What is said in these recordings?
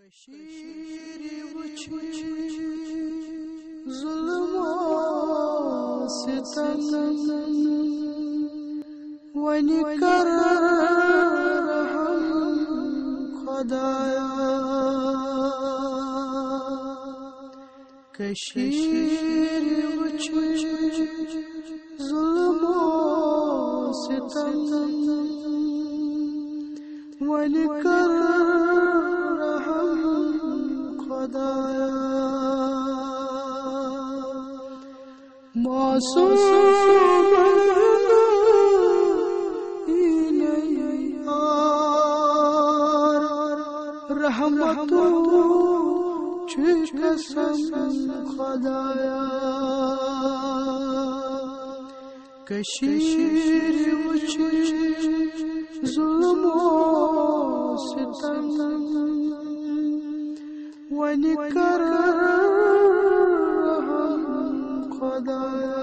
कशीरी वुची जुल्मो सितम वनी कर रहम खुदाया कशीरी वुची जुल्मो सितम वनी कर मासूम रहमतो कसम खुदाया कशीर वुची जुल्मो सितम वनी कर खुदाया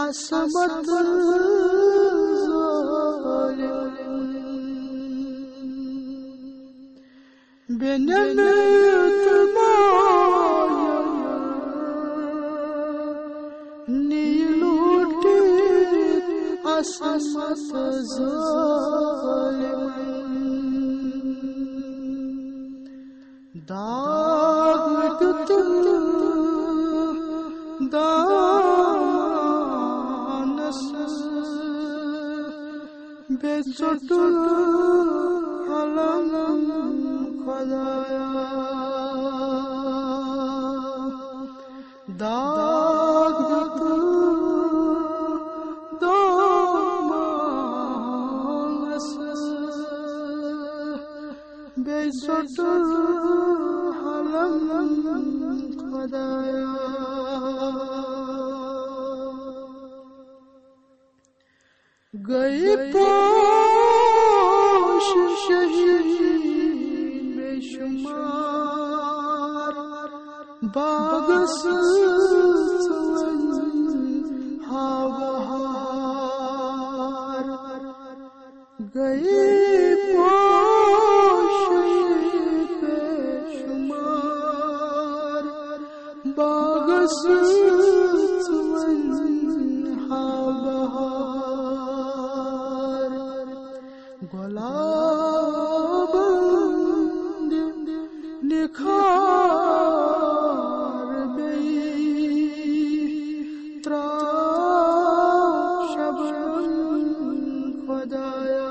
असमत बेनमत माया नीलूटे असमत जालिम दाग बेचोट अलम खुदाया दाग दामानस बेचोट अलम खुदाया गए पोश शहीद बेशुमार बागस हावहार गए पोश शहीद बेशुमार बागस गुलाब निखार बई त्राश शबन खुदाया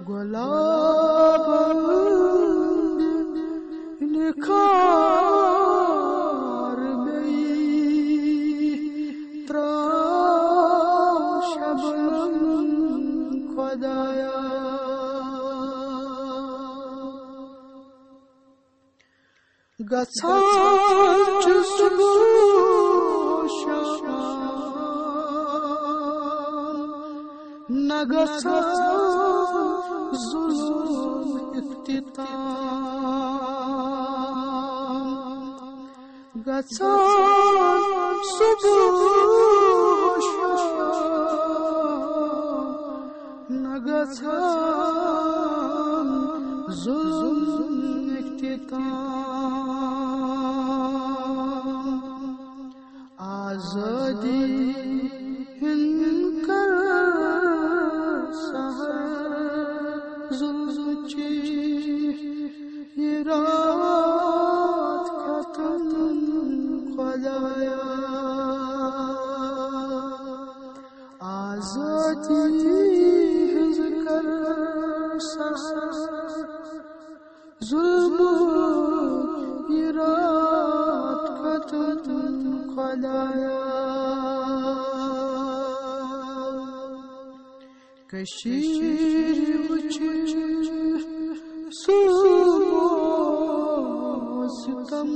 गुलाब निखार बई खुदाया गछान न गछान जुल्म इख्तिताम गछान सुबह गछान जुल्म इख्तिताम आज़ादी हिंकर सहर जुल्म ची ये रात खत्म खुदाया आज़ादी जुल्म ये रात खत्म खुदाया कशीर वुची सुबह सितम